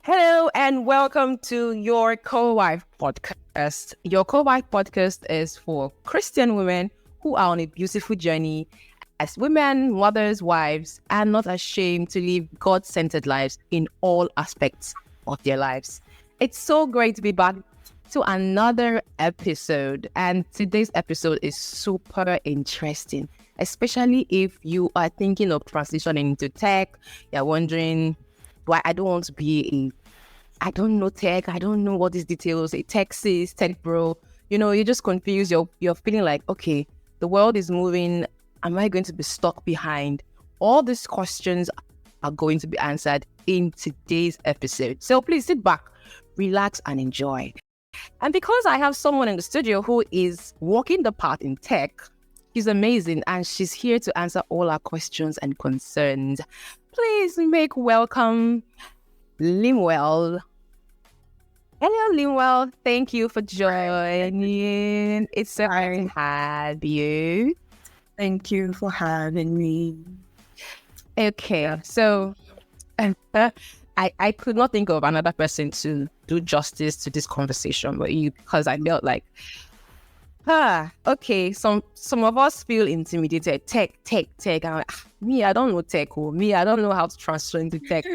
Hello and welcome to your co-wife podcast. Your co-wife podcast is for Christian women who are on a beautiful journey as women, mothers, wives, and not ashamed to live God-centered lives in all aspects of their lives. It's so great to be back to another episode, and today's episode is super interesting, especially if you are thinking of transitioning into tech. You're wondering why I don't want to be I don't know tech. I don't know what these details. A tech sis, tech bro. You're just confused. You're feeling like, okay, the world is moving. Am I going to be stuck behind? All these questions are going to be answered in today's episode. So please sit back, relax, and enjoy. And because I have someone in the studio who is walking the path in tech, she's amazing and she's here to answer all our questions and concerns. Please make welcome Limwell. Hello, Limwell. Thank you for joining. It's so nice to have you. Thank you for having me. Okay, so I could not think of another person to do justice to this conversation but you, because I felt like, okay, some of us feel intimidated. Tech. I'm like, me, I don't know tech. Me, I don't know how to transfer into tech.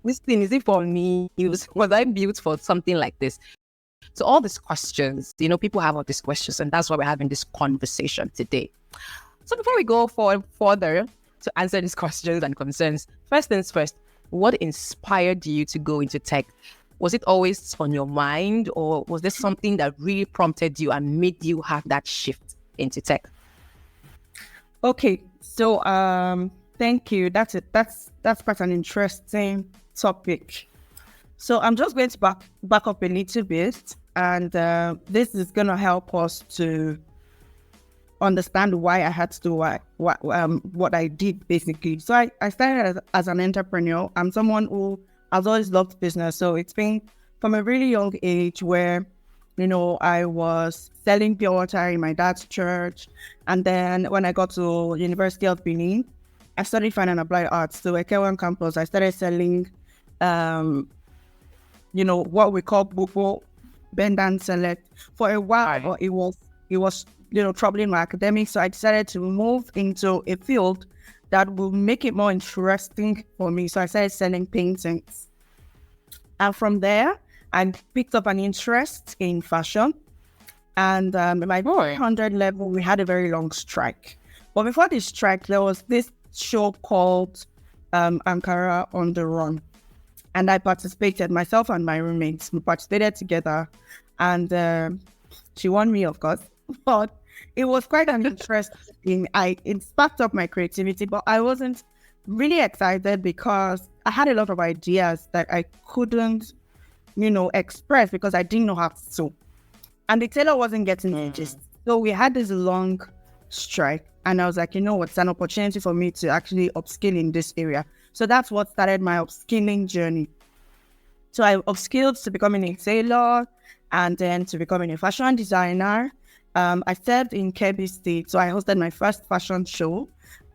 This thing, is it for me? Was I built for something like this? So all these questions, people have all these questions, and that's why we're having this conversation today. So before we go further to answer these questions and concerns, first things first, what inspired you to go into tech? Was it always on your mind, or was there something that really prompted you and made you have that shift into tech? Okay, so thank you. That's it. That's quite an interesting topic. So I'm just going to back up a little bit, and this is going to help us to understand why I had to do what I did, basically. So I started as an entrepreneur. I'm someone who has always loved business. So it's been from a really young age where, I was selling pure water in my dad's church. And then when I got to University of Benin, I studied fine and applied arts. So at K1 campus, I started selling, what we call buko, bend and select. For a while, it was troubling my academics. So I decided to move into a field that will make it more interesting for me. So I started selling paintings. And from there, I picked up an interest in fashion. And in my 400 level, we had a very long strike. But before this strike, there was this show called Ankara on the Run. And I participated, myself and my roommates. We participated together. And she won me, of course. But it was quite an interesting. It sparked up my creativity, but I wasn't really excited because I had a lot of ideas that I couldn't, express because I didn't know how to sew. And the tailor wasn't getting the gist. So we had this long strike, and I was like, it's an opportunity for me to actually upskill in this area. So that's what started my upskilling journey. So I upskilled to becoming a tailor and then to becoming a fashion designer. I served in Kebbi State, so I hosted my first fashion show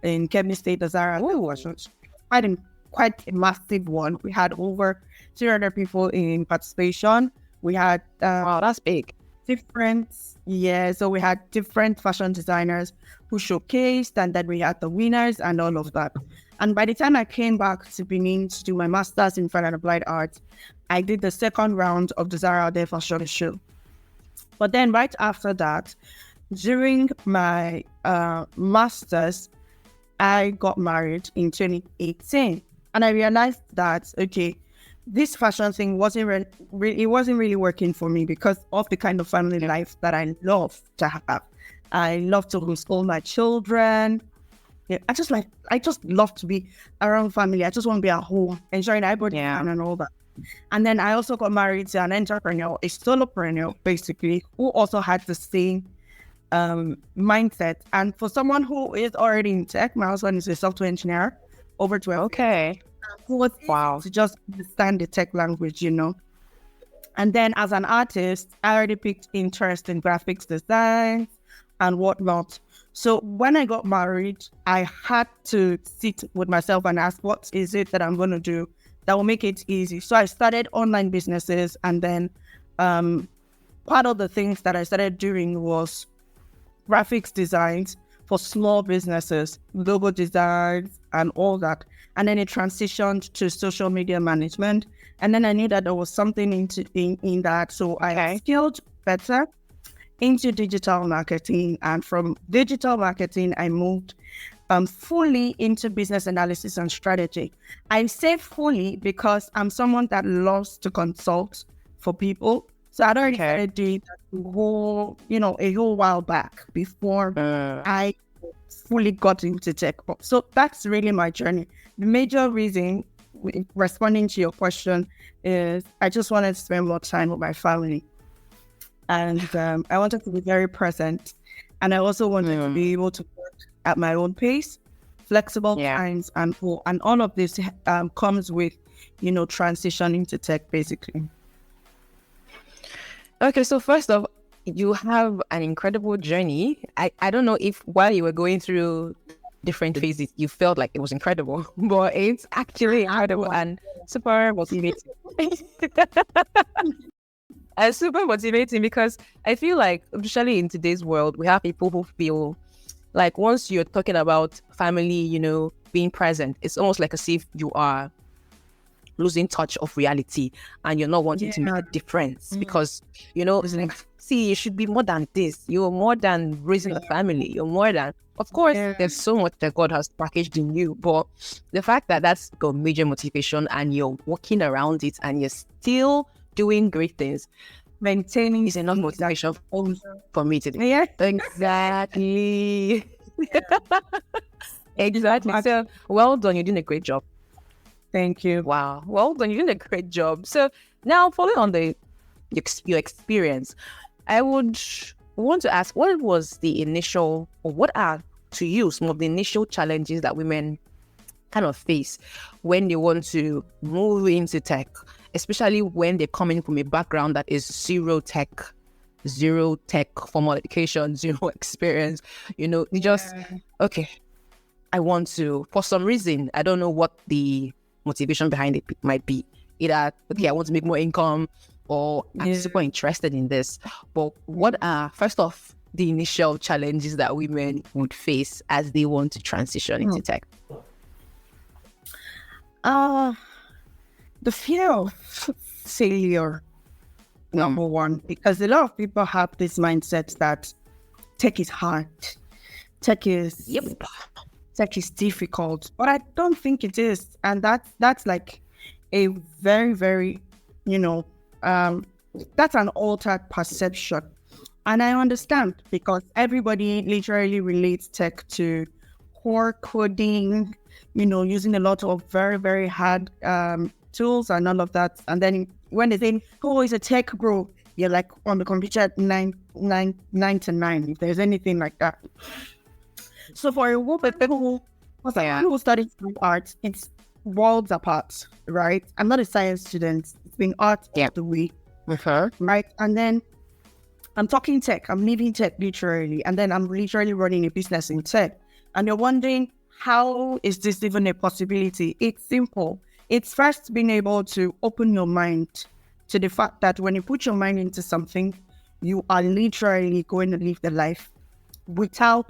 in Kebbi State, the Zara fashion show. Quite a massive one. We had over 300 people in participation. We had wow, that's big. So we had different fashion designers who showcased, and then we had the winners and all of that. And by the time I came back to Benin to do my master's in fine and applied arts, I did the second round of the Zara fashion show. But then right after that, during my master's, I got married in 2018. And I realized that, okay, this fashion thing wasn't really working for me because of the kind of family life that I love to have. I love to homeschool my children. Yeah, I just love to be around family. I just want to be at home, enjoying everybody and all that. And then I also got married to an entrepreneur, a solopreneur, basically, who also had the same mindset. And for someone who is already in tech, my husband is a software engineer, over 12. Okay. Who was to just understand the tech language, And then as an artist, I already picked interest in graphics design and whatnot. So when I got married, I had to sit with myself and ask, what is it that I'm going to do that will make it easy. So I started online businesses, and then part of the things that I started doing was graphics designs for small businesses, logo designs, and all that. And then it transitioned to social media management. And then I knew that there was something in that. So I skilled better into digital marketing. And from digital marketing, I moved fully into business analysis and strategy. I say fully because I'm someone that loves to consult for people. So I'd already started doing that a whole while back before I fully got into tech. So that's really my journey. The major reason, responding to your question, is I just wanted to spend more time with my family. And I wanted to be very present. And I also wanted to be able to work at my own pace, flexible times, and all of this comes with, transitioning to tech, basically. Okay, so first off, you have an incredible journey. I don't know if while you were going through different phases, you felt like it was incredible, but it's actually incredible and super motivating. And super motivating because I feel like, especially in today's world, we have people who feel like once you're talking about family, being present, it's almost like as if you are losing touch of reality and you're not wanting to make a difference because, it's like, see, you should be more than this. You're more than raising a family. You're more than, of course, there's so much that God has packaged in you, but the fact that that's got major motivation and you're walking around it and you're still doing great things, maintaining is enough motivation for me today. Yeah, exactly. Exactly. So well done. You're doing a great job. Thank you. Wow. Well done. You're doing a great job. So now, following on your experience, I would want to ask, what was the initial, or what are, to you, some of the initial challenges that women kind of face when they want to move into tech, especially when they're coming from a background that is zero tech formal education, zero experience, you just, okay, I want to, for some reason, I don't know what the motivation behind it might be. Either, okay, I want to make more income, or I'm super interested in this. But what are, first off, the initial challenges that women would face as they want to transition into tech? The fear of failure, number one, because a lot of people have this mindset that tech is hard. Tech is difficult, but I don't think it is. And that's like a very, very, that's an altered perception. And I understand because everybody literally relates tech to core coding, using a lot of very, very hard tools and all of that. And then when they say, oh, it's a tech bro, you're like on the computer at 9 to 9, if there's anything like that. So for a woman who studies art, it's worlds apart, right? I'm not a science student. It's been art all the way, right? And then I'm talking tech. I'm living tech literally, and then I'm literally running a business in tech. And you're wondering, how is this even a possibility? It's simple. It's first being able to open your mind to the fact that when you put your mind into something, you are literally going to live the life without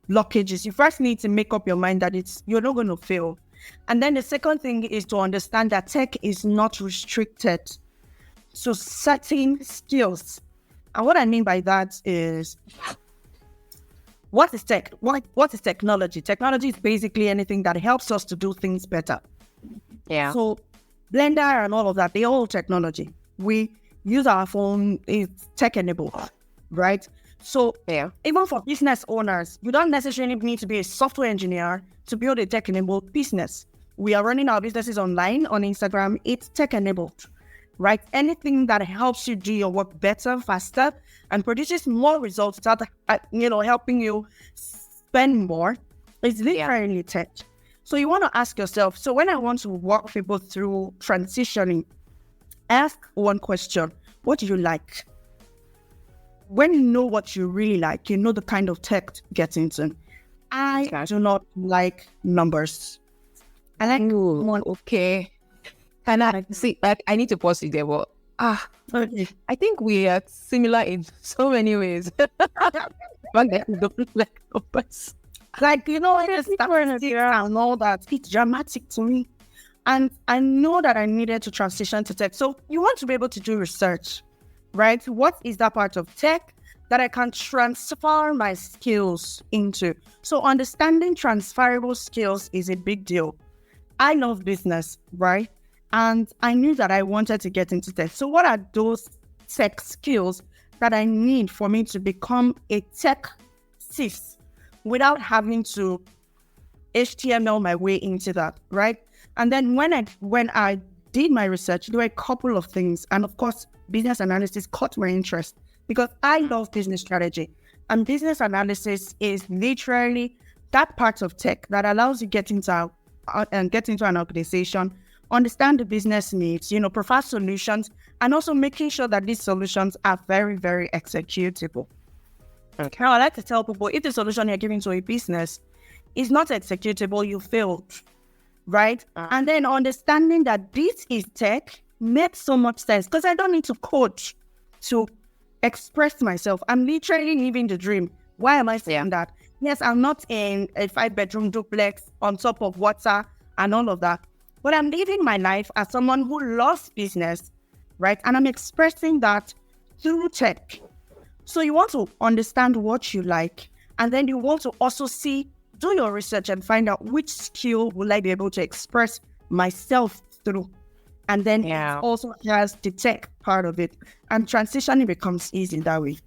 blockages. You first need to make up your mind that you're not going to fail. And then the second thing is to understand that tech is not restricted to certain skills. And what I mean by that is, what is tech? What is technology? Technology is basically anything that helps us to do things better. Yeah. So Blender and all of that, they're all technology. We use our phone, it's tech-enabled, right? So even for business owners, you don't necessarily need to be a software engineer to build a tech-enabled business. We are running our businesses online on Instagram. It's tech-enabled, right? Anything that helps you do your work better, faster, and produces more results that helping you spend more is literally tech. So you want to ask yourself, so when I want to walk people through transitioning, ask one question: what do you like? When you know what you really like, you know the kind of tech to get into. I do not like numbers. I like Can I see? Like, I need to pause you there, but Okay. I think we are similar in so many ways. But then we don't look like numbers. Like, the statistics and all that, it's dramatic to me. And I know that I needed to transition to tech. So you want to be able to do research, right? What is that part of tech that I can transfer my skills into? So understanding transferable skills is a big deal. I love business, right? And I knew that I wanted to get into tech. So what are those tech skills that I need for me to become a tech sis without having to HTML my way into that, right? And then when I did my research, there were a couple of things. And of course, business analysis caught my interest because I love business strategy. And business analysis is literally that part of tech that allows you get into an organization, understand the business needs, provide solutions, and also making sure that these solutions are very, very executable. Okay. Now, I like to tell people, if the solution you're giving to a business is not executable, you failed, right? And then understanding that this is tech makes so much sense because I don't need to code to express myself. I'm literally living the dream. Why am I saying that? Yes, I'm not in a 5-bedroom duplex on top of water and all of that, but I'm living my life as someone who loves business, right? And I'm expressing that through tech. So you want to understand what you like, and then you want to also do your research and find out which skill will I be able to express myself through. And then it also has the tech part of it, and transitioning becomes easy that way.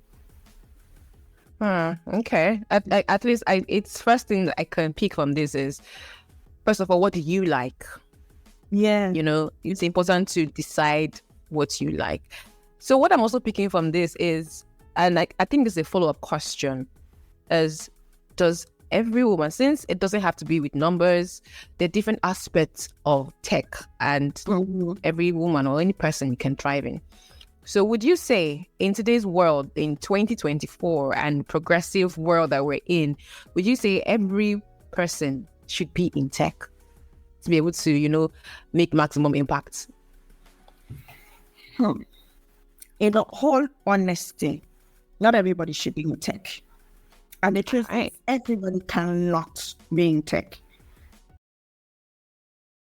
Okay. At least it's first thing that I can pick from this is, first of all, what do you like? Yeah. It's important to decide what you like. So what I'm also picking from this is, and I think this is a follow-up question, is does every woman, since it doesn't have to be with numbers, there are different aspects of tech and every woman or any person can thrive in. So would you say in today's world, in 2024 and progressive world that we're in, would you say every person should be in tech to be able to, make maximum impact? In all honesty, not everybody should be in tech. And the truth is, everybody cannot be in tech.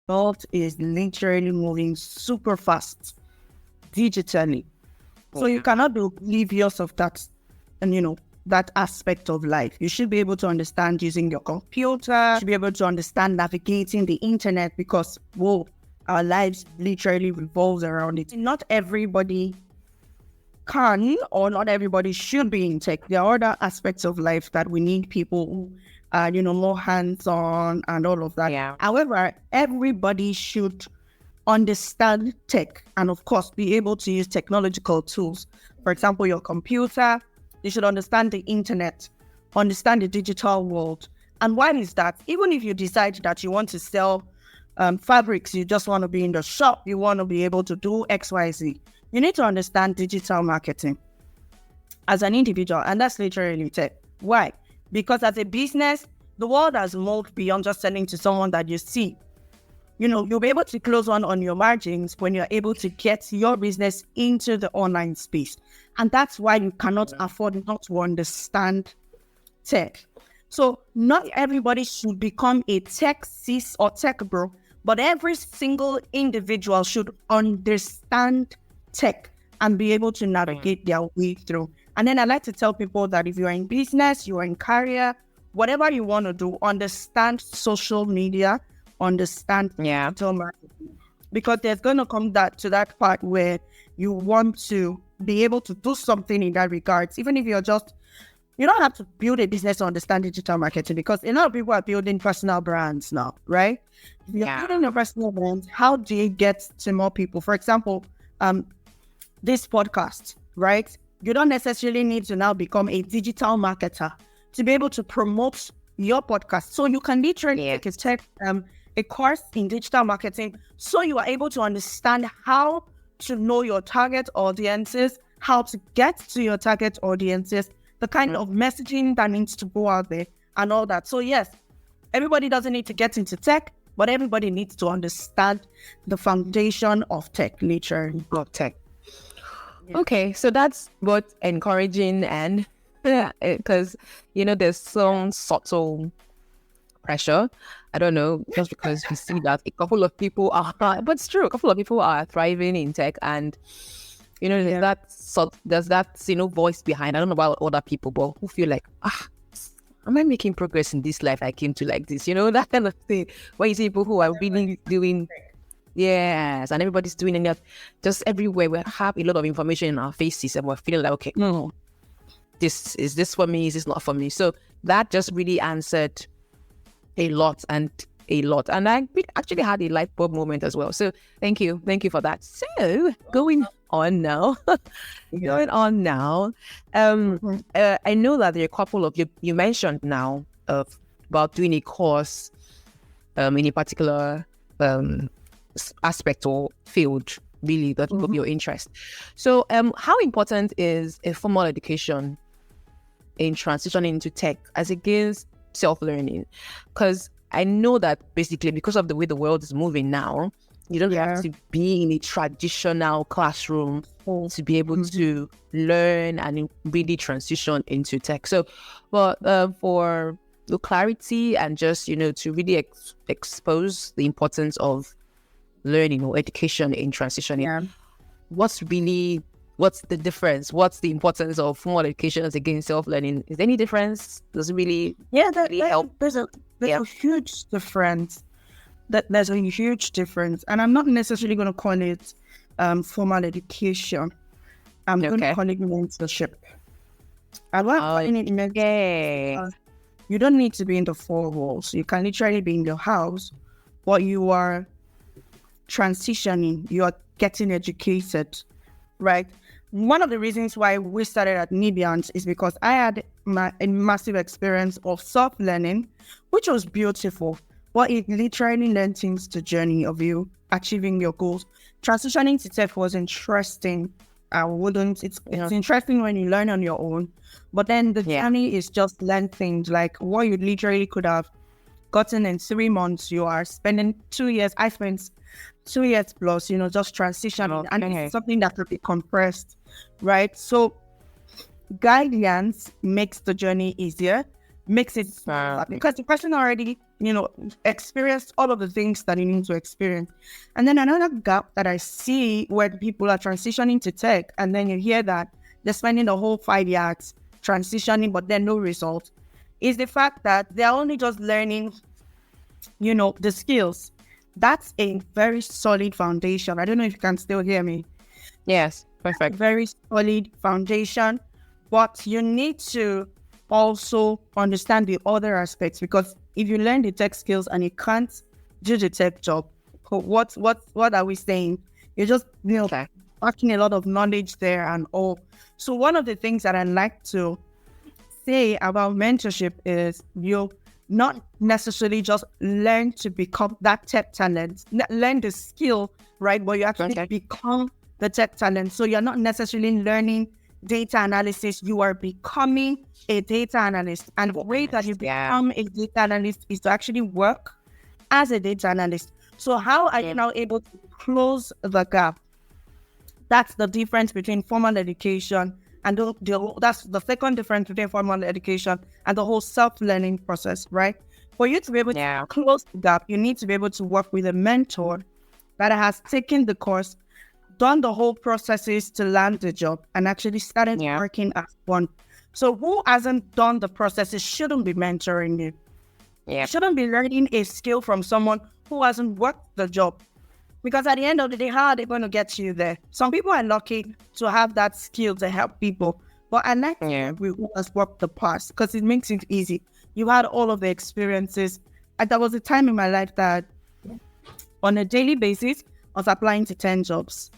The world is literally moving super fast digitally. So you cannot be oblivious of that, and that aspect of life. You should be able to understand using your computer, you should be able to understand navigating the internet because, our lives literally revolves around it. Not everybody can, or not everybody should be in tech. There are other aspects of life that we need people who are, more hands-on and all of that. Yeah. However, everybody should understand tech and, of course, be able to use technological tools. For example, your computer, you should understand the internet, understand the digital world. And why is that? Even if you decide that you want to sell fabrics, you just want to be in the shop, you want to be able to do XYZ, you need to understand digital marketing as an individual, and that's literally tech. Why? Because as a business, the world has moved beyond just selling to someone that you see. You'll be able to close on your margins when you're able to get your business into the online space. And that's why you cannot afford not to understand tech. So not everybody should become a tech sis or tech bro, but every single individual should understand tech and be able to navigate their way through. And then I like to tell people that if you're in business, you're in career, whatever you want to do, understand social media, understand digital marketing. Because there's going to come to that part where you want to be able to do something in that regards. Even if you don't have to build a business to understand digital marketing, because a lot of people are building personal brands now, right? If you're building a personal brand, how do you get to more people? For example, this podcast, right? You don't necessarily need to now become a digital marketer to be able to promote your podcast. So you can literally take a course in digital marketing so you are able to understand how to know your target audiences, how to get to your target audiences, the kind of messaging that needs to go out there and all that. So yes, everybody doesn't need to get into tech, But everybody needs to understand the foundation of tech, literally. Of tech. Okay, so that's both encouraging and because there's some subtle pressure. I don't know, just because we see that a couple of people are, but it's true, a couple of people are thriving in tech, and there's that voice behind. I don't know about other people, but who feel like, am I making progress in this life I came to like this? That kind of thing. When you see people who are really doing, yes, and everybody's doing it, just everywhere we have a lot of information in our faces, and we're feeling like, okay, no, is this for me? Is this not for me? So that just really answered a lot. And I actually had a light bulb moment as well. So thank you for that. So going on now, I know that there are a couple of you mentioned now about doing a course in a particular aspect or field, really, that will be your interest. So how important is a formal education in transitioning into tech as against self-learning? Because I know that basically, because of the way the world is moving now, you don't have to be in a traditional classroom to be able to learn and really transition into tech. So, but for the clarity and just to really expose the importance of learning or education in transitioning, what's the difference? What's the importance of formal education as against self-learning? Is there any difference? Does it really help? There's a huge difference. There's a huge difference. And I'm not necessarily going to call it formal education. I'm going to call it mentorship. And what I'm calling it mentorship, you don't need to be in the four walls. You can literally be in your house, but you are transitioning. You are getting educated, right? One of the reasons why we started at Nibians is because I had a massive experience of self-learning, which was beautiful, but it literally lengthens the journey of you achieving your goals. Transitioning to tech was interesting. It's interesting when you learn on your own, but then the journey is just lengthened. Like what you literally could have gotten in 3 months, you are spending 2 years. I spent 2 years plus, just transitioning, and it's something that will be compressed, right? So guidance makes the journey easier, makes it because the person already, experienced all of the things that you need to experience. And then another gap that I see when people are transitioning to tech, and then you hear that they're spending the whole 5 years transitioning, but then no result, is the fact that they're only just learning, the skills. That's a very solid foundation. I don't know if you can still hear me. Yes, perfect. Very solid foundation, but you need to also understand the other aspects, because if you learn the tech skills and you can't do the tech job, what are we saying? You're just lacking a lot of knowledge there and all. So one of the things that I like to say about mentorship is you not necessarily just learn to become that tech talent, learn the skill, right? But you actually become the tech talent. So you're not necessarily learning data analysis, you are becoming a data analyst. And the way that you become a data analyst is to actually work as a data analyst. So how are you now able to close the gap? That's the difference between formal education and that's the second difference between formal education and the whole self-learning process, right? For you to be able to close the gap, you need to be able to work with a mentor that has taken the course, done the whole processes to land the job, and actually started working as one. So who hasn't done the processes shouldn't be mentoring you. You shouldn't be learning a skill from someone who hasn't worked the job. Because at the end of the day, how are they going to get you there? Some people are lucky to have that skill to help people. But I like who has worked the past, because it makes it easy. You had all of the experiences. And there was a time in my life that on a daily basis, I was applying to 10 jobs.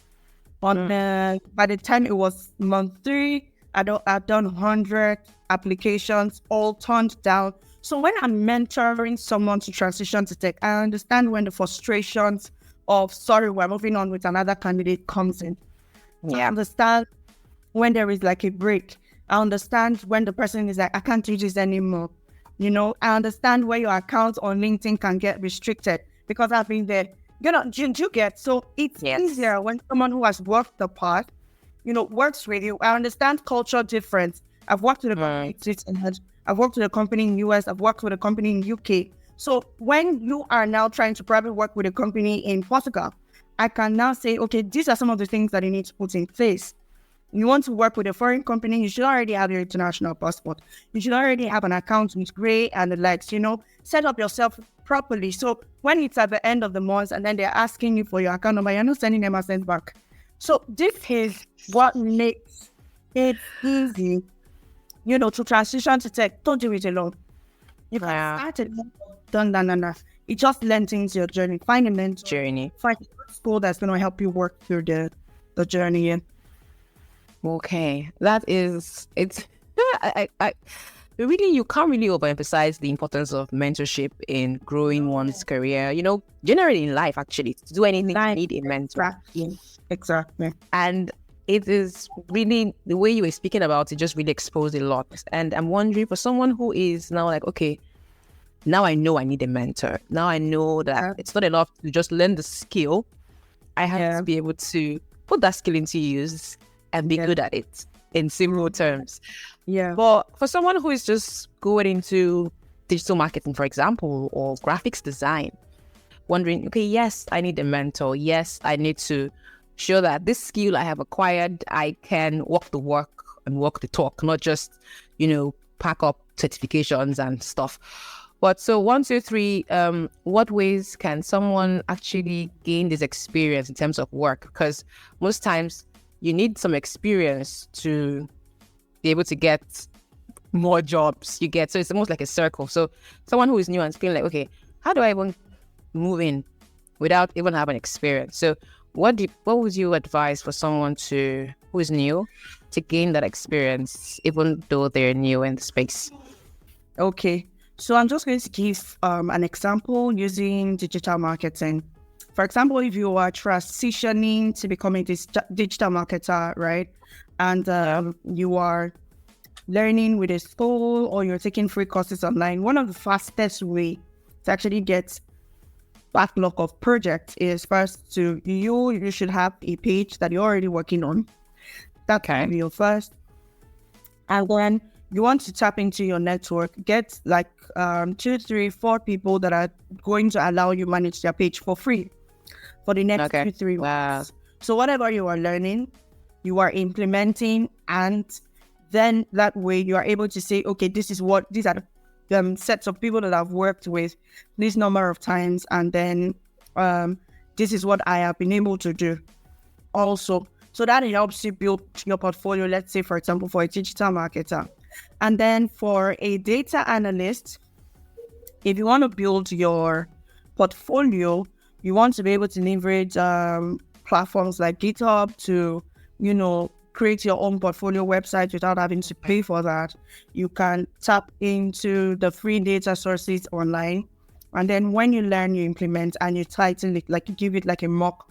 By the time it was month 3, I'd done 100 applications, all turned down. So when I'm mentoring someone to transition to tech, I understand when the frustrations of, sorry, we're moving on with another candidate comes in. I understand when there is like a break. I understand when the person is like, I can't do this anymore. I understand where your account on LinkedIn can get restricted. because I've been there. You get, so it's easier when someone who has worked the path, works with you. I understand culture difference. I've worked with a company in Switzerland. I've worked with a company in US. I've worked with a company in UK. So when you are now trying to probably work with a company in Portugal, I can now say, okay, these are some of the things that you need to put in place. You want to work with a foreign company, you should already have your international passport. You should already have an account with Gray and the likes, set up yourself properly. So when it's at the end of the month and then they're asking you for your account number, you're not sending them a cent back. So this is what makes it easy, to transition to tech. Don't do it alone. You can start it, done. It just lengthens your journey. Find a mentor. Find a school that's going to help you work through the journey. Okay, it's really, you can't really overemphasize the importance of mentorship in growing one's career, generally in life, actually. To do anything, you need a mentor. Exactly. And it is really, the way you were speaking about it just really exposed a lot. And I'm wondering, for someone who is now like, okay, now I know I need a mentor. Now I know that it's not enough to just learn the skill. I have to be able to put that skill into use and be good at it, in simple terms. Yeah. But for someone who is just going into digital marketing, for example, or graphics design, wondering, okay, yes, I need a mentor. Yes, I need to show that this skill I have acquired, I can walk the walk and walk the talk, not just, pack up certifications and stuff. But so 1, 2, 3, what ways can someone actually gain this experience in terms of work? Because most times you need some experience to be able to get more jobs you get. So it's almost like a circle. So someone who is new and feeling like, okay, how do I even move in without even having experience? So what would you advise for someone who is new to gain that experience, even though they're new in the space? Okay. So I'm just going to give an example using digital marketing. For example, if you are transitioning to becoming this digital marketer, right? And you are learning with a school or you're taking free courses online, one of the fastest way to actually get backlog of projects is first you should have a page that you're already working on. That's your first. And then you want to tap into your network, get like 2, 3, 4 people that are going to allow you manage their page for free for the next 2, 3 weeks. So whatever you are learning, you are implementing, and then that way you are able to say, okay, these are the sets of people that I've worked with this number of times, and then this is what I have been able to do also. So that helps you build your portfolio, let's say, for example, for a digital marketer. And then for a data analyst, if you want to build your portfolio, you want to be able to leverage platforms like GitHub to, create your own portfolio website without having to pay for that. You can tap into the free data sources online. And then when you learn, you implement and you title it, like you give it like a mock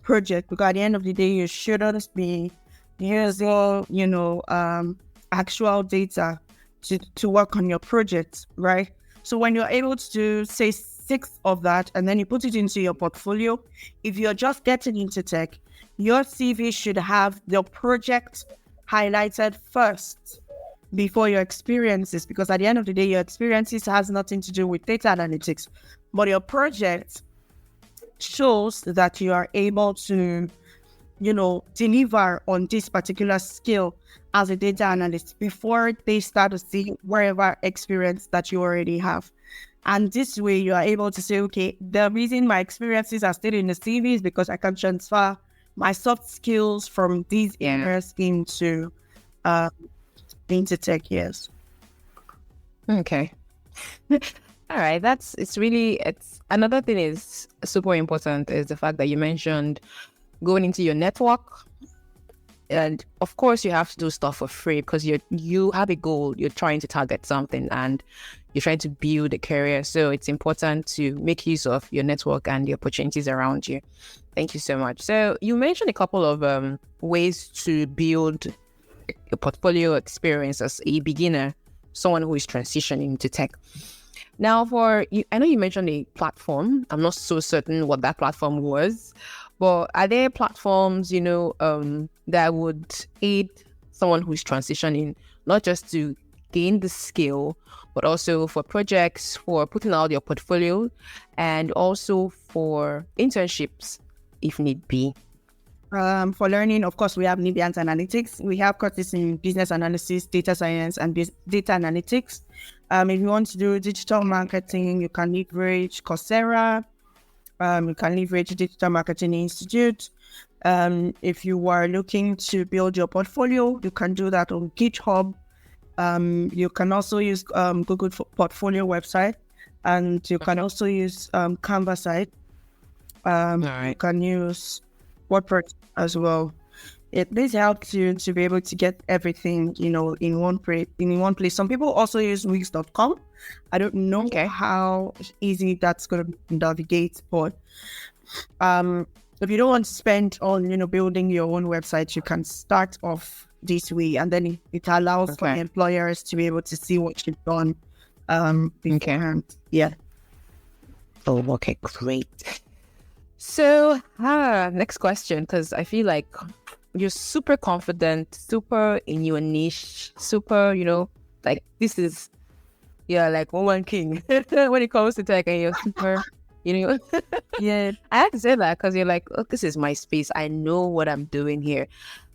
project, because at the end of the day, you shouldn't be using, actual data to work on your project, right? So when you're able to do, say, 6 of that, and then you put it into your portfolio, if you're just getting into tech, your CV should have your project highlighted first before your experiences, because at the end of the day, your experiences has nothing to do with data analytics, but your project shows that you are able to, deliver on this particular skill as a data analyst before they start to see wherever experience that you already have. And this way you are able to say, okay, the reason my experiences are still in the CV is because I can transfer my soft skills from these areas into tech, yes. Okay. All right. It's another thing is super important is the fact that you mentioned going into your network. And of course you have to do stuff for free because you have a goal, you're trying to target something and you're trying to build a career. So it's important to make use of your network and the opportunities around you. Thank you so much. So you mentioned a couple of ways to build a portfolio experience as a beginner, someone who is transitioning to tech. Now, for you, I know you mentioned a platform. I'm not so certain what that platform was, but are there platforms, that would aid someone who's transitioning, not just to gain the skill, but also for projects, for putting out your portfolio, and also for internships, if need be? For learning, of course, we have Nibians Analytics. We have courses in business analysis, data science, and data analytics. If you want to do digital marketing, you can leverage Coursera. You can leverage Digital Marketing Institute. If you are looking to build your portfolio, you can do that on GitHub. You can also use Google Portfolio website, and you can also use Canva site. You can use WordPress as well. This helps you to be able to get everything, in one place. Some people also use Wix.com. I don't know how easy that's going to navigate, but if you don't want to spend on, building your own website, you can start off this way, and then it allows for employers to be able to see what you've done beforehand. Yeah. Oh, okay, great. So, next question, because I feel like you're super confident, super in your niche, super, like this is, like woman king when it comes to tech, and you're super, Yeah. I have to say that because you're like, oh, this is my space. I know what I'm doing here.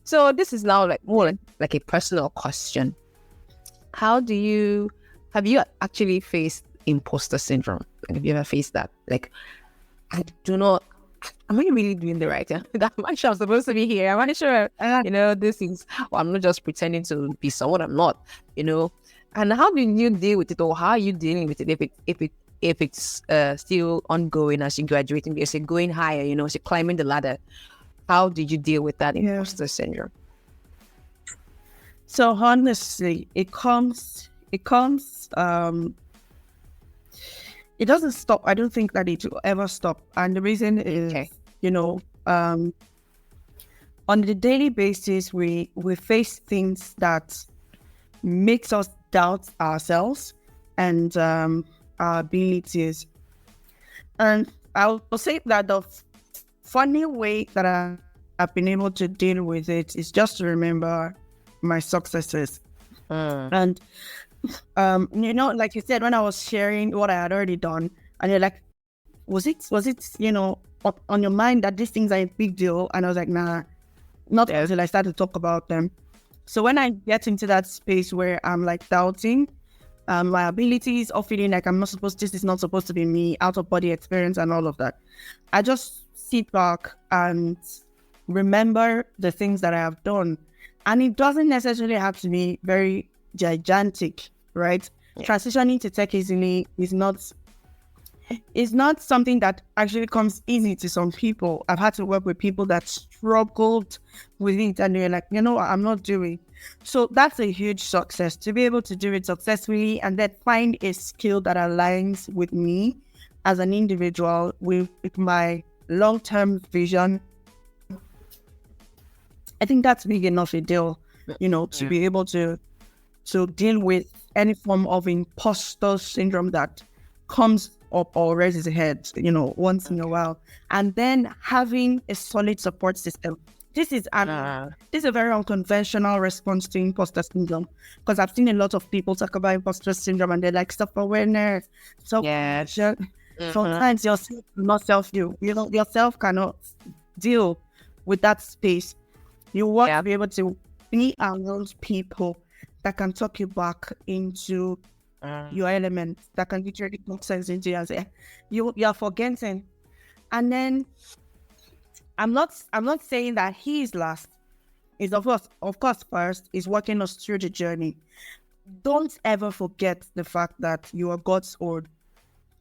So this is now like more like a personal question. Have you actually faced imposter syndrome? Like, have you ever faced that? Like, am I really doing the right thing? Am I sure I'm supposed to be here? Am I sure, this is, I'm not just pretending to be someone I'm not, And how do you deal with it, or how are you dealing with it if it's still ongoing as you're graduating, as you're going higher, as you're climbing the ladder? How did you deal with that imposter syndrome? So honestly, it doesn't stop. I don't think that it will ever stop. And the reason is, on the daily basis, we face things that makes us doubt ourselves and our abilities. And I'll say that the funny way that I've been able to deal with it is just to remember my successes. And like you said, when I was sharing what I had already done, and you're like, was it on your mind that these things are a big deal? And I was like, nah, not until I started to talk about them. So when I get into that space where I'm like doubting my abilities, or feeling like this is not supposed to be me, out of body experience and all of that, I just sit back and remember the things that I have done. And it doesn't necessarily have to be very gigantic, right? Yeah. Transitioning to tech easily is not something that actually comes easy to some people. I've had to work with people that struggled with it, and they're like, I'm not doing. So that's a huge success, to be able to do it successfully and then find a skill that aligns with me as an individual, with my long-term vision. I think that's big enough a deal, to be able to deal with any form of imposter syndrome that comes up or raises its head, once in a while. And then having a solid support system. This is a very unconventional response to imposter syndrome, because I've seen a lot of people talk about imposter syndrome and they're like, self-awareness. Sometimes yourself cannot self-deal. Yourself cannot deal with that space. You want to be able to be around people that can talk you back into your element, that can literally talk sense into you and say, you're forgetting. And then I'm not saying that he is last. Is of course first is walking us through the journey. Don't ever forget the fact that you are God's own.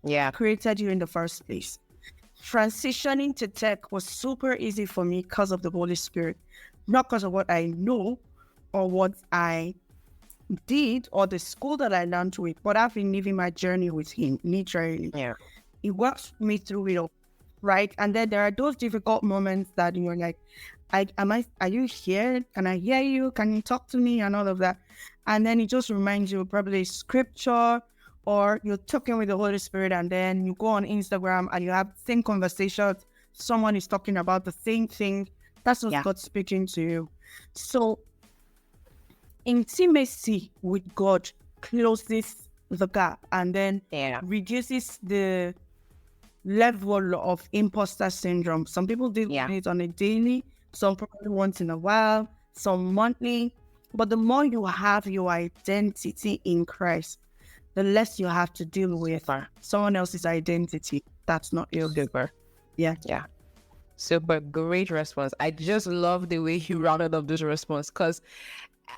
Yeah. Created you in the first place. Transitioning to tech was super easy for me because of the Holy Spirit. Not because of what I know or what I did or the school that I learned with, but I've been living my journey with him, literally. Yeah. He works me through it all, right? And then there are those difficult moments that you're like, are you here? Can I hear you? Can you talk to me? And all of that. And then it just reminds you probably scripture or you're talking with the Holy Spirit and then you go on Instagram and you have the same conversations, someone is talking about the same thing, that's just God speaking to you. So intimacy with God closes the gap and then reduces the level of imposter syndrome. Some people deal with it on a daily, some probably once in a while, some monthly. But the more you have your identity in Christ, the less you have to deal with someone else's identity. That's not yours. Super. Yeah. Super. Great response. I just love the way you rounded up this response, because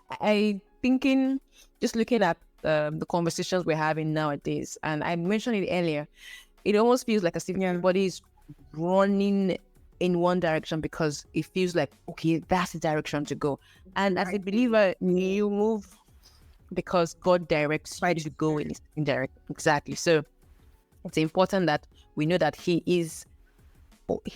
I thinking, just looking at the conversations we're having nowadays, and I mentioned it earlier, it almost feels like as if everybody is running in one direction because it feels like, okay, that's the direction to go. And as a believer, you move because God directs you to go in direct. Exactly. So it's important that we know that He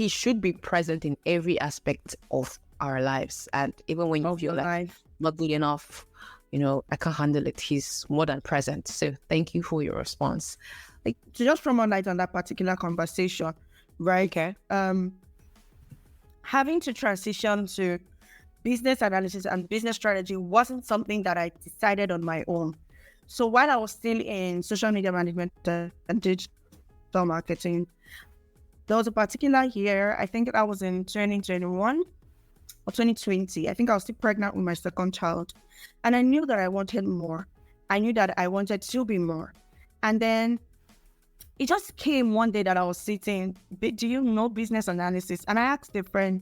should be present in every aspect of our lives. And even when you feel like not good enough, I can't handle it, He's more than present. So thank you for your response. Like, to just throw more light on that particular conversation, right? Okay. Having to transition to business analysis and business strategy wasn't something that I decided on my own. So while I was still in social media management and digital marketing, there was a particular year, I think that was in 2021 or 2020. I think I was still pregnant with my second child. And I knew that I wanted more. I knew that I wanted to be more. And then it just came one day that I was sitting, do you know business analysis? And I asked a friend,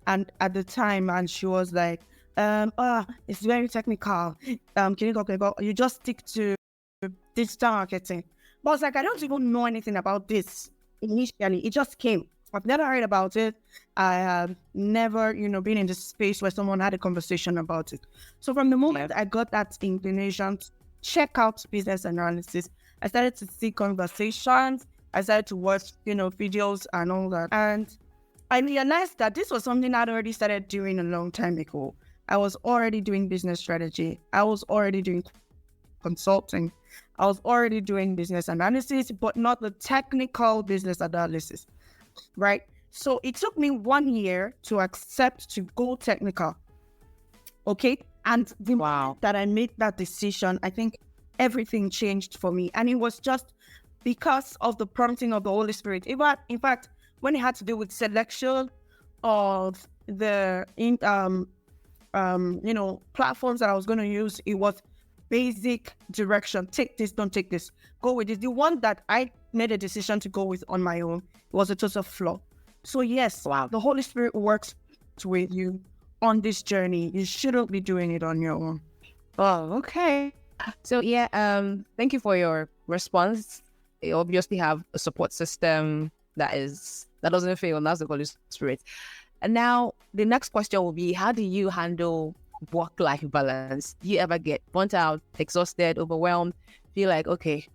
and at the time, and she was like, it's very technical. Can you go, you just stick to digital marketing. But I was like, I don't even know anything about this initially. It just came. I've never heard about it. I have never, been in this space where someone had a conversation about it. So from the moment I got that inclination to check out business analysis, I started to see conversations. I started to watch, videos and all that. And I realized that this was something I'd already started doing a long time ago. I was already doing business strategy. I was already doing consulting. I was already doing business analysis, but not the technical business analysis, right? So it took me 1 year to accept to go technical. Okay. And the moment that I made that decision, I think everything changed for me. And it was just because of the prompting of the Holy Spirit. In fact, when it had to do with selection of the platforms that I was going to use, it was basic direction. Take this, don't take this. Go with this. The one that I made a decision to go with on my own was a total flaw. So yes, the Holy Spirit works with you on this journey. You shouldn't be doing it on your own. Oh, okay. So thank you for your response. You obviously have a support system that doesn't fail, and that's the Holy Spirit. And now the next question will be, how do you handle work-life balance? Do you ever get burnt out, exhausted, overwhelmed, feel like, okay,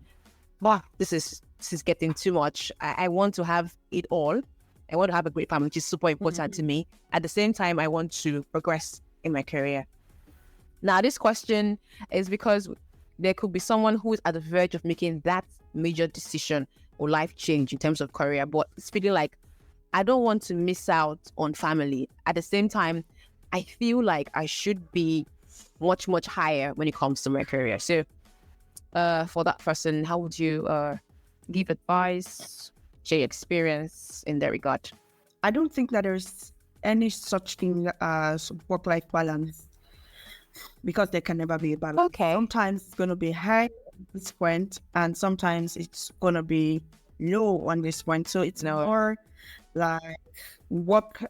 this is getting too much. I want to have it all. I want to have a great family, which is super important to me. At the same time, I want to progress in my career. Now, this question is because there could be someone who is at the verge of making that major decision or life change in terms of career, but it's feeling like, I don't want to miss out on family. At the same time, I feel like I should be much, much higher when it comes to my career. So for that person, how would you give advice, share your experience in that regard? I don't think that there's any such thing as work-life balance, because there can never be a balance. Okay. Sometimes it's going to be high on this point, and sometimes it's going to be low on this point. So it's more like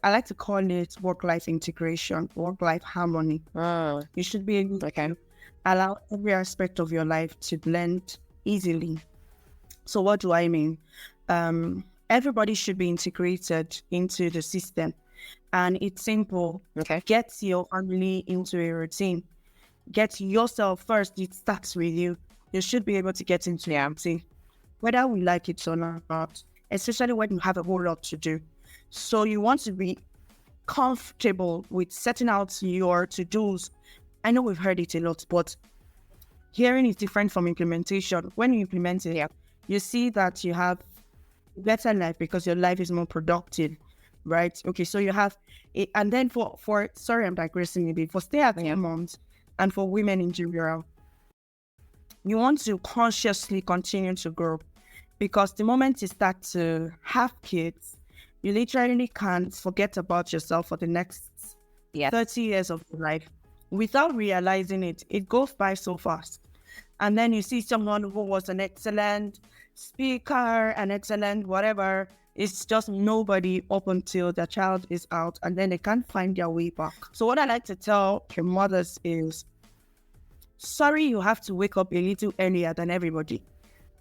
I like to call it work-life integration, work-life harmony. You should be able to allow every aspect of your life to blend easily. So what do I mean? Everybody should be integrated into the system. And it's simple. Get your family into a routine. Get yourself first. It starts with you. You should be able to get into a routine, whether we like it or not, especially when you have a whole lot to do. So you want to be comfortable with setting out your to-dos. I know we've heard it a lot, but hearing is different from implementation. When you implement it, you see that you have better life because your life is more productive, right? Okay, so you have it, and then for sorry, I'm digressing a bit. For stay-at-home moms and for women in general, you want to consciously continue to grow, because the moment you start to have kids, you literally can't forget about yourself for the next 30 years of your life. Without realizing it, it goes by so fast. And then you see someone who was an excellent speaker, an excellent whatever. It's just nobody up until the child is out, and then they can't find their way back. So what I like to tell your mothers is, sorry, you have to wake up a little earlier than everybody,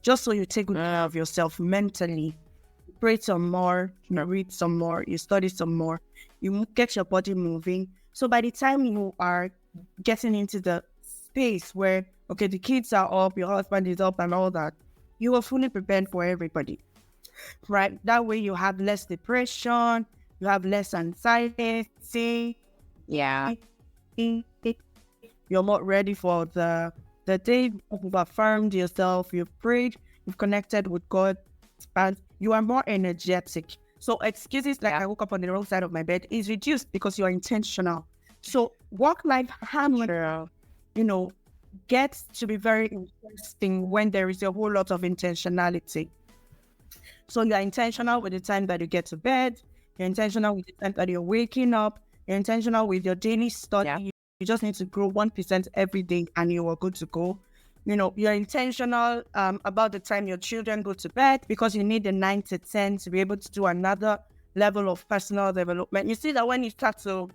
just so you take good care of yourself mentally. You pray some more, you read some more, you study some more, you get your body moving. So by the time you are getting into the space where, okay, the kids are up, your husband is up and all that, you are fully prepared for everybody, right? That way you have less depression, you have less anxiety. Yeah. You're more ready for the day. You've affirmed yourself, you've prayed, you've connected with God, and you are more energetic. So excuses like I woke up on the wrong side of my bed is reduced because you are intentional. So work-life harmony, gets to be very interesting when there is a whole lot of intentionality. So you're intentional with the time that you get to bed, you're intentional with the time that you're waking up, you're intentional with your daily study. Yeah. You just need to grow 1% every day and you are good to go. You're intentional about the time your children go to bed, because you need the 9 to 10 to be able to do another level of personal development. You see that when you start to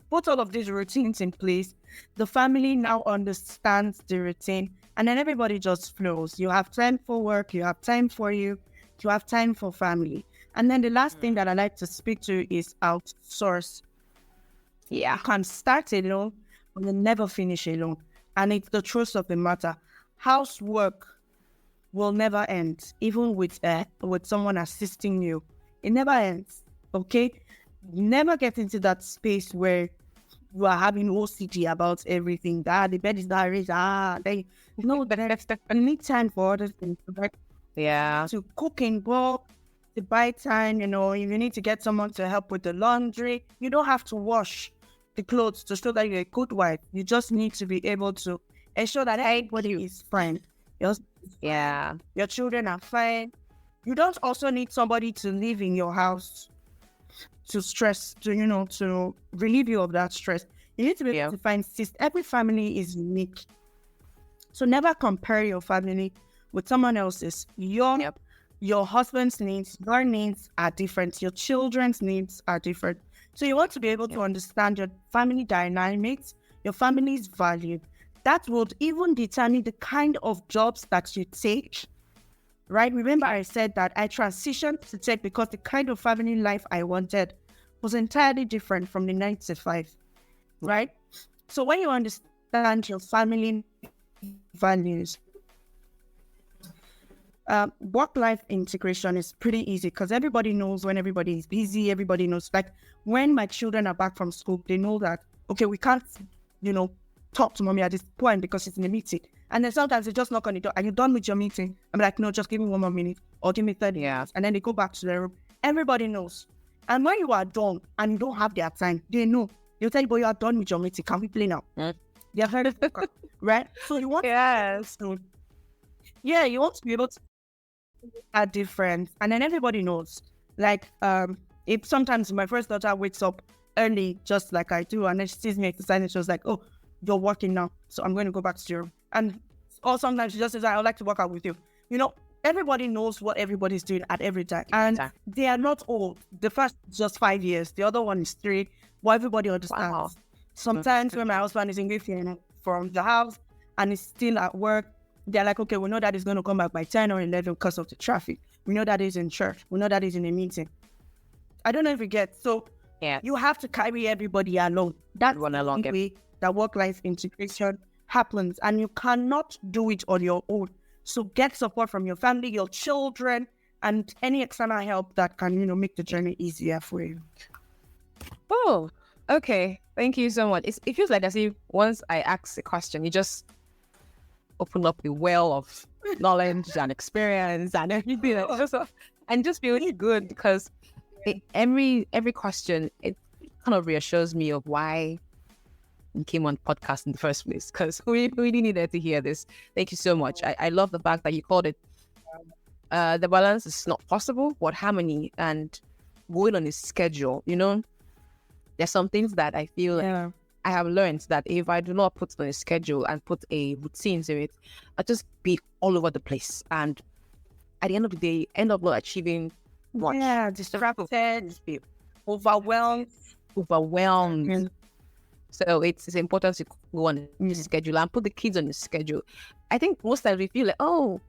put all of these routines in place, the family now understands the routine, and then everybody just flows. You have time for work, you have time for you have time for family. And then the last thing that I like to speak to is outsource. Yeah. You can start alone, but you never finish alone. And it's the truth of the matter. Housework will never end, even with someone assisting you. It never ends, okay? Never get into that space where you are having OCD about everything. The bed is not raised. You need time for other things. Right? Yeah. To cook in bulk, to buy time, if you need to get someone to help with the laundry, you don't have to wash the clothes to show that you're a good wife. You just need to be able to ensure that everybody is fine. Your children are fine. You don't also need somebody to live in your house to stress, to relieve you of that stress. You need to be able to find every family is unique. So never compare your family with someone else's. Your husband's needs, your needs are different. Your children's needs are different. So you want to be able to understand your family dynamics, your family's value. That would even determine the kind of jobs that you take, right? Remember I said that I transitioned to tech because the kind of family life I wanted was entirely different from the 9 to 5, right? So when you understand your family values, work-life integration is pretty easy because everybody knows when everybody is busy. Everybody knows, like when my children are back from school, they know that, okay, we can't, talk to mommy at this point because it's in a meeting. And then sometimes they just knock on the door. Are you done with your meeting? I'm like, no, just give me 1 more minute or give me 30 minutes. And then they go back to their room. Everybody knows. And when you are done and you don't have their time, they know. They'll tell you, but you are done with your meeting. Can we play now? They're very right? So you want you want to be able to are different, and then everybody knows. Like if sometimes my first daughter wakes up early just like I do, and then she sees me exercising, she was like, oh, you're working now, so I'm going to go back to your room. And or sometimes she just says, I'd like to work out with you. Everybody knows what everybody's doing at every time, and they are not old. The first is just 5 years, the other one is 3. Well, everybody understands. Wow. Sometimes when my husband is in Ghana from the house and is still at work, they're like, okay, we know that he's going to come back by 10 or 11 because of the traffic. We know that he's in church. We know that he's in a meeting. I don't know if you get. So you have to carry everybody along. That's the way that work-life integration happens. And you cannot do it on your own. So get support from your family, your children, and any external help that can, make the journey easier for you. Oh, okay. Thank you so much. It feels like as if once I ask a question, you just open up a well of knowledge and experience and everything, and just feel really good because every question, it kind of reassures me of why you came on podcast in the first place, because we really needed to hear this. Thank you so much. I love the fact that you called it the balance is not possible, but harmony and going on a schedule. There's some things that I feel like I have learned that if I do not put on a schedule and put a routine to it, I'll just be all over the place. And at the end of the day, end up not achieving much. Yeah, distracted, overwhelmed. So it's important to go on the schedule and put the kids on the schedule. I think most times we feel like, oh,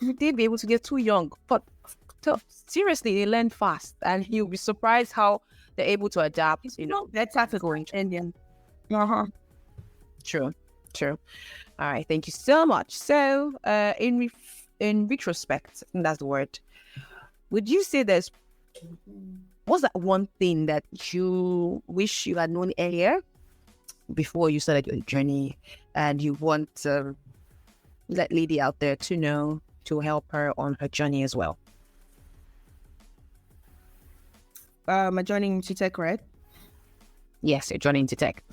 they'd be able to get too young. But seriously, they learn fast. And you'll be surprised how they're able to adapt. That's after going Indian. True. All right. Thank you so much. So in retrospect, I think that's the word, would you say what's that one thing that you wish you had known earlier before you started your journey, and you want that lady out there to know, to help her on her journey as well? My journey into tech, right? Yes, your journey into tech.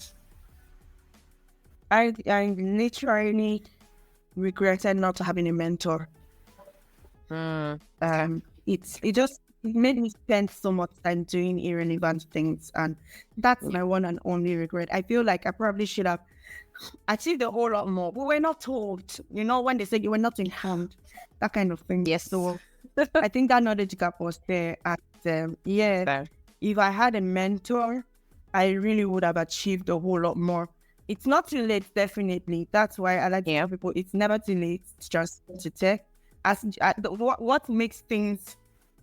I literally regretted not having a mentor. It made me spend so much time doing irrelevant things, and that's my one and only regret. I feel like I probably should have achieved a whole lot more. We were not told, when they say you were not in hand, that kind of thing. Yes. So I think that knowledge gap was there. And if I had a mentor, I really would have achieved a whole lot more. It's not too late, definitely. That's why I like to tell people it's never too late to just to tech. What makes things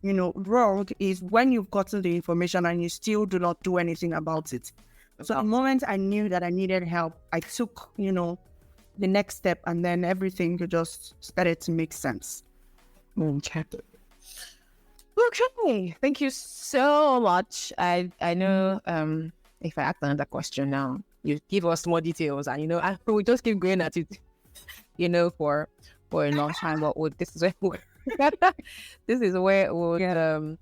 wrong is when you've gotten the information and you still do not do anything about it. So the moment I knew that I needed help, I took, the next step, and then everything just started to make sense. Okay. Thank you so much. I know if I ask another question now, you give us more details, and we just keep going at it, for a long time. But this is where we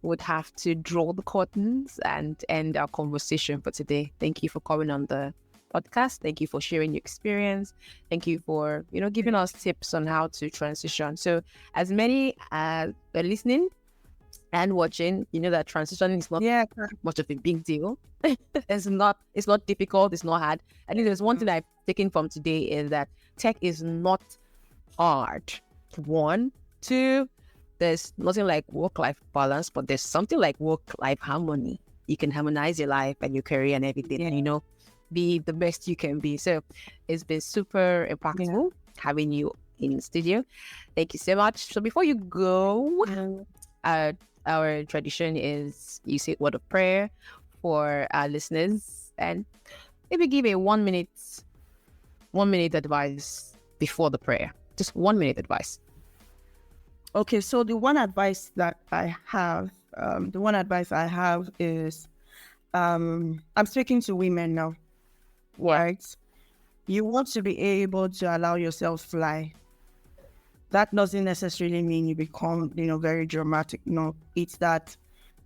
would have to draw the curtains and end our conversation for today. Thank you for coming on the podcast. Thank you for sharing your experience. Thank you for giving us tips on how to transition. So as many as are listening and watching, that transitioning is not much of a big deal. It's not difficult. It's not hard. I think there's one thing I've taken from today is that tech is not hard. 1, 2, there's nothing like work-life balance, but there's something like work-life harmony. You can harmonize your life and your career and everything, and be the best you can be. So it's been super impactful having you in the studio. Thank you so much. So before you go, our tradition is you say a word of prayer for our listeners, and maybe give a 1 minute advice before the prayer. Just 1 minute advice. Okay, so the one advice I have is, I'm speaking to women now, right? You want to be able to allow yourself fly. That doesn't necessarily mean you become, very dramatic. No, it's that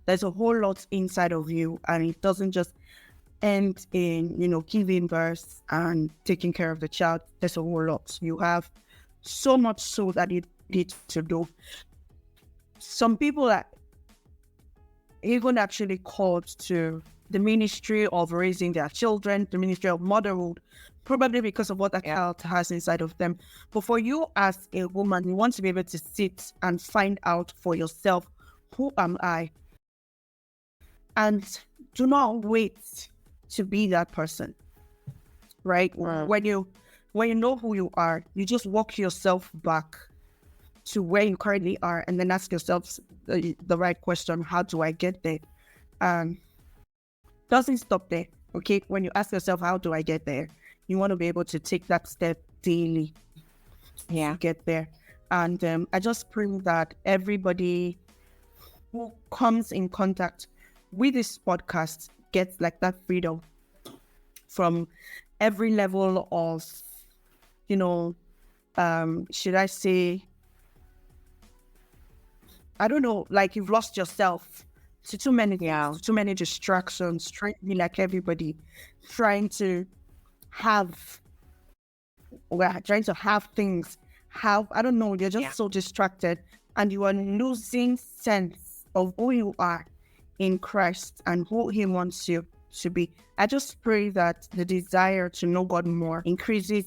there's a whole lot inside of you, and it doesn't just end in, giving birth and taking care of the child. There's a whole lot. You have so much so that you need to do. Some people are even actually called to the ministry of raising their children, the ministry of motherhood, probably because of what a child has inside of them. But for you as a woman, you want to be able to sit and find out for yourself, who am I? And do not wait to be that person, right? When you know who you are, you just walk yourself back to where you currently are, and then ask yourself the right question: how do I get there? Doesn't stop there, okay? When you ask yourself, how do I get there? You want to be able to take that step daily to get there. And I just pray that everybody who comes in contact with this podcast gets like that freedom from every level of, should I say, I don't know, like you've lost yourself to too many things, too many distractions, trying to be like everybody, trying to have, we're trying to have things, have, I don't know, you're just so distracted and you are losing sense of who you are in Christ and who He wants you to be. I just pray that the desire to know God more increases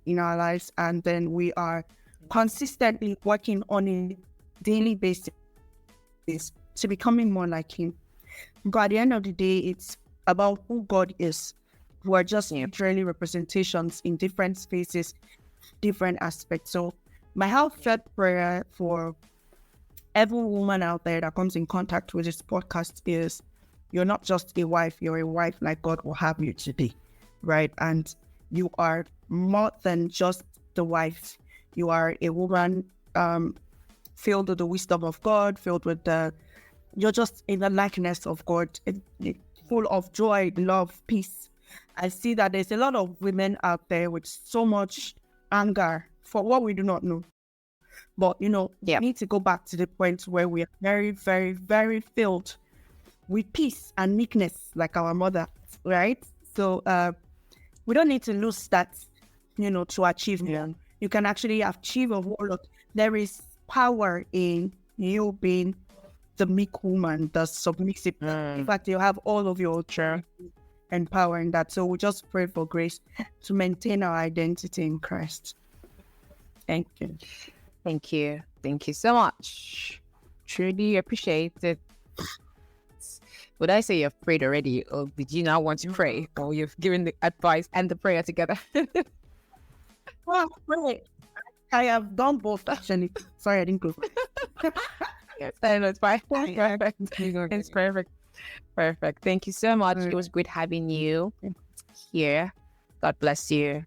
in our lives, and then we are consistently working on a daily basis to becoming more like Him. Because at the end of the day, it's about who God is. We're just literally representations in different spaces, different aspects. So my heartfelt prayer for every woman out there that comes in contact with this podcast is, you're not just a wife, you're a wife like God will have you to be, right? And you are more than just the wife. You are a woman filled with the wisdom of God, filled with you're just in the likeness of God, full of joy, love, peace. I see that there's a lot of women out there with so much anger for what we do not know. But, we need to go back to the point where we are very, very, very filled with peace and meekness, like our mother, right? So we don't need to lose that, to achieve more. You can actually achieve a whole lot. There is power in you being the meek woman, the submissive. In fact, you have all of your and power in that. So we just pray for grace to maintain our identity in Christ. Thank you. Thank you. Thank you so much. Truly appreciate it. Would I say you've prayed already, or did you not want to pray, or you've given the advice and the prayer together? Well, wait. I have done both, actually. Sorry, I didn't go. Yes, no, it's fine. Perfect. It's perfect. Perfect. Thank you so much. It was great having you here. God bless you.